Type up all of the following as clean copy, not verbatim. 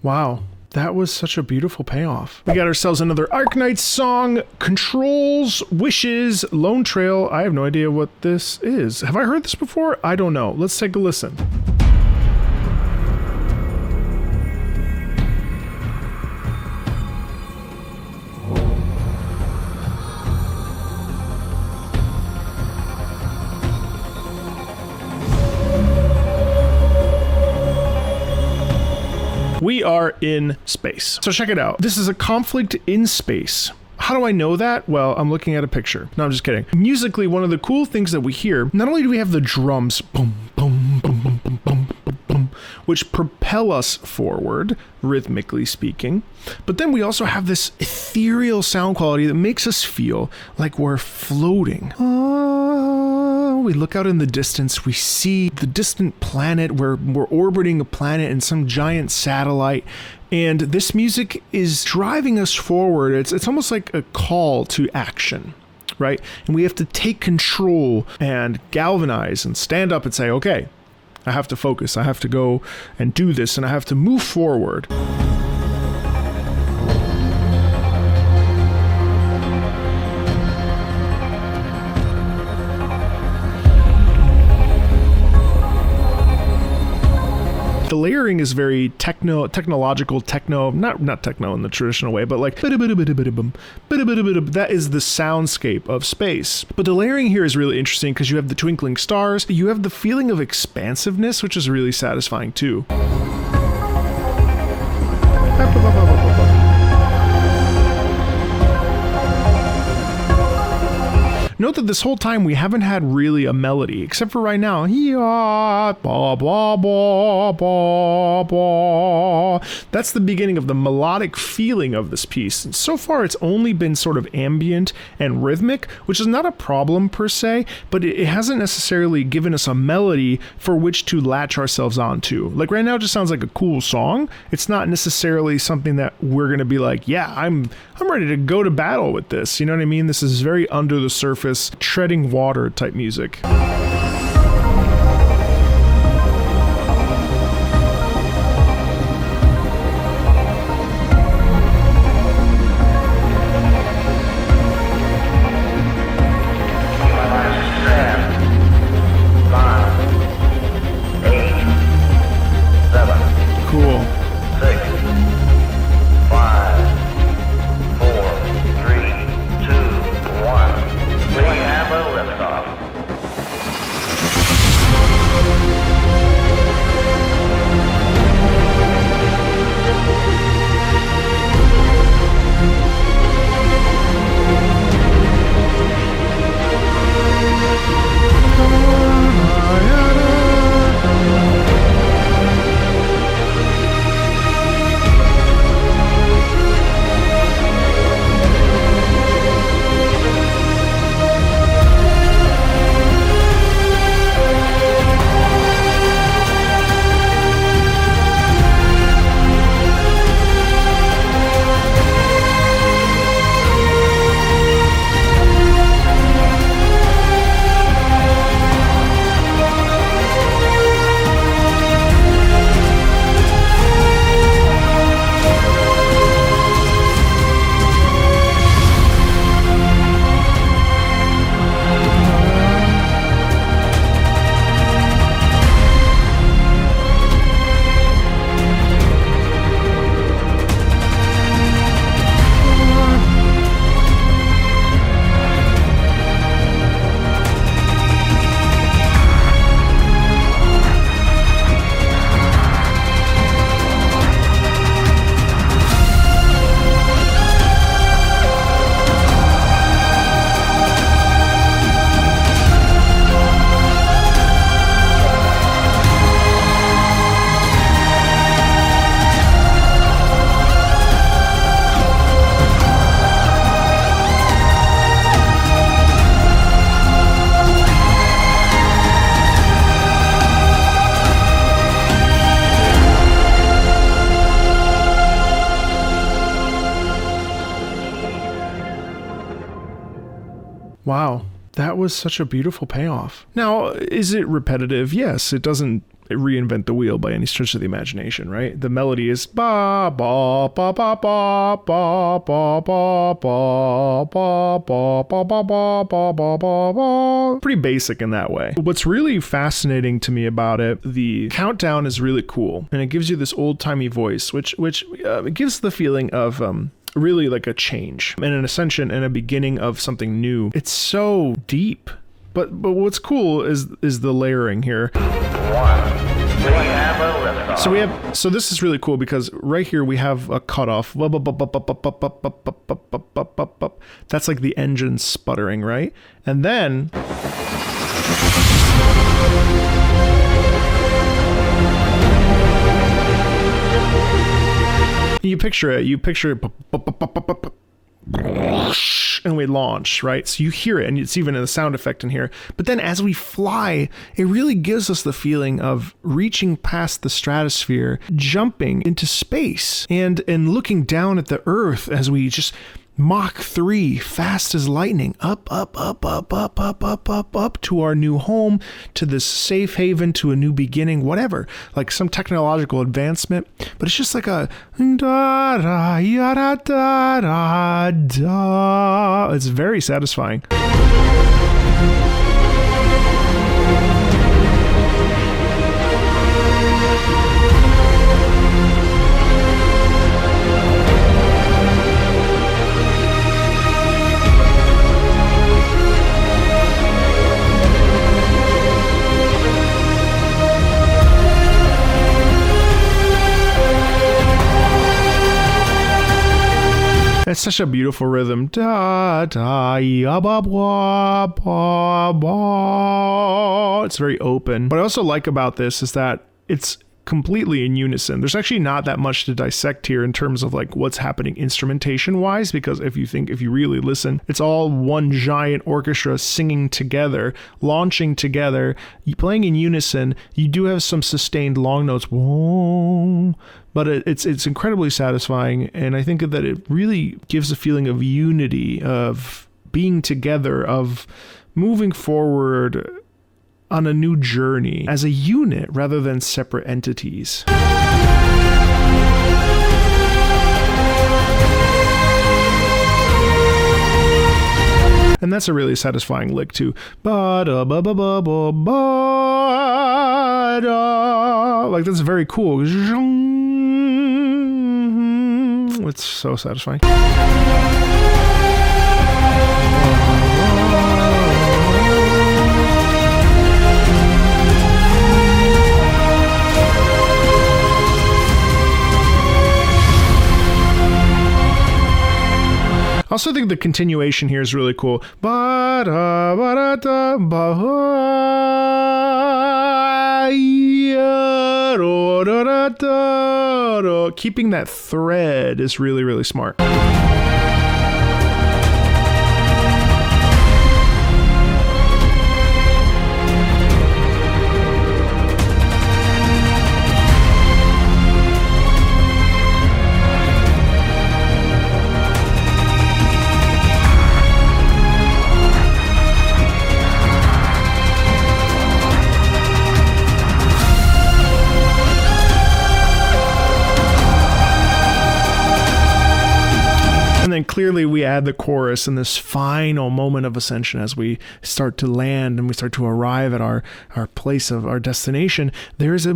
Wow. That was such a beautiful payoff. We got ourselves another Arknights song, Controls, Wishes, Lone Trail. I have no idea what this is. Have I heard this before? I don't know. Let's take a listen. We are in space. So check it out. This is a conflict in space. How do I know that? Well, I'm looking at a picture. No, I'm just kidding. Musically, one of the cool things that we hear, not only do we have the drums, boom, boom, boom, boom, boom, boom, boom, boom, which propel us forward, rhythmically speaking, but then we also have this ethereal sound quality that makes us feel like we're floating. We look out in the distance, we see the distant planet, we're orbiting a planet in some giant satellite, and this music is driving us forward. It's almost like a call to action, right? And we have to take control and galvanize and stand up and say, okay, I have to focus, I have to go and do this, and I have to move forward. The layering is very technological, not techno in the traditional way, but like that is the soundscape of space. But the layering here is really interesting because you have the twinkling stars, you have the feeling of expansiveness, which is really satisfying too. Note that this whole time we haven't had really a melody, except for right now. Blah, blah, blah, blah, blah. That's the beginning of the melodic feeling of this piece. And so far it's only been sort of ambient and rhythmic, which is not a problem per se, but it hasn't necessarily given us a melody for which to latch ourselves onto. Like right now it just sounds like a cool song. It's not necessarily something that we're going to be like, yeah, I'm ready to go to battle with this. You know what I mean? This is very under the surface, treading water type music. Cool. Wow, that was such a beautiful payoff. Now, is it repetitive? Yes, it doesn't reinvent the wheel by any stretch of the imagination, right? The melody is ba ba ba ba ba ba ba ba ba ba ba ba ba ba ba ba ba. Pretty basic in that way. What's really fascinating to me about it, the countdown is really cool, and it gives you this old-timey voice, which gives the feeling of really like a change and an ascension and a beginning of something new. It's so deep. But what's cool is the layering here. So this is really cool because right here we have a cutoff. That's like the engine sputtering, right? And then you picture it. And we launch, right? So you hear it, and it's even in the sound effect in here. But then as we fly, it really gives us the feeling of reaching past the stratosphere, jumping into space, and looking down at the Earth as we just Mach 3, fast as lightning, up to our new home, to this safe haven, to a new beginning, whatever, like some technological advancement. But it's just like a da da ya da da da. It's very satisfying. It's such a beautiful rhythm. Da da ya ba ba ba ba. It's very open. What I also like about this is that it's completely in unison. There's actually not that much to dissect here in terms of like what's happening instrumentation wise, because if you really listen, it's all one giant orchestra singing together, launching together, playing in unison. You do have some sustained long notes, but it's incredibly satisfying, and I think that it really gives a feeling of unity, of being together, of moving forward on a new journey as a unit rather than separate entities. And that's a really satisfying lick too. Ba-da, ba-ba-ba, ba-da. Like, that's very cool. It's so satisfying. I also think the continuation here is really cool. Keeping that thread is really, really smart. And then clearly we add the chorus in this final moment of ascension as we start to land and we start to arrive at our place of our destination. There is a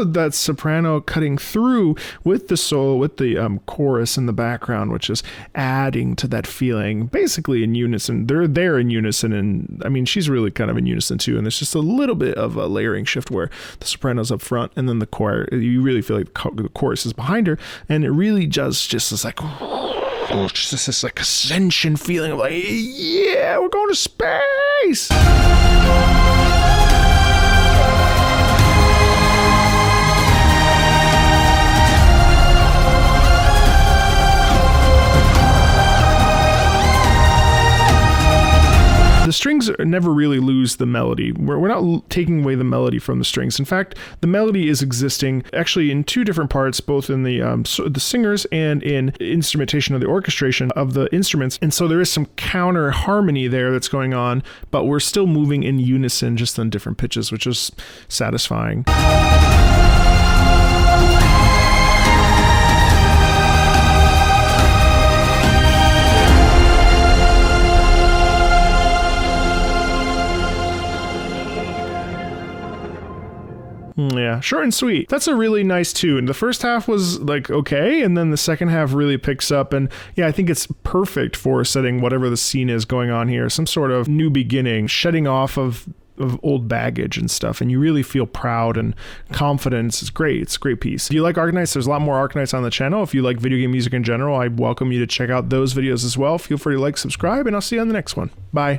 that soprano cutting through with the soul, with the chorus in the background, which is adding to that feeling, basically in unison. They're in unison, and I mean, she's really kind of in unison too, and there's just a little bit of a layering shift where the soprano's up front and then the choir, you really feel like the chorus is behind her, and it really just is like, just this like ascension feeling of like, yeah, we're going to space. The strings never really lose the melody. We're not taking away the melody from the strings. In fact, the melody is existing actually in two different parts, both in the singers and in instrumentation of the orchestration of the instruments. And so there is some counter harmony there that's going on, but we're still moving in unison, just on different pitches, which is satisfying. Yeah, short and sweet. That's a really nice tune. The first half was like okay, and then the second half really picks up, and yeah, I think it's perfect for setting whatever the scene is going on here, some sort of new beginning, shedding off of old baggage and stuff, and you really feel proud and confidence. It's great. It's a great piece. If you like Arknights, there's a lot more Arknights on the channel. If you like video game music in general, I welcome you to check out those videos as well. Feel free to like, subscribe, and I'll see you on the next one. Bye.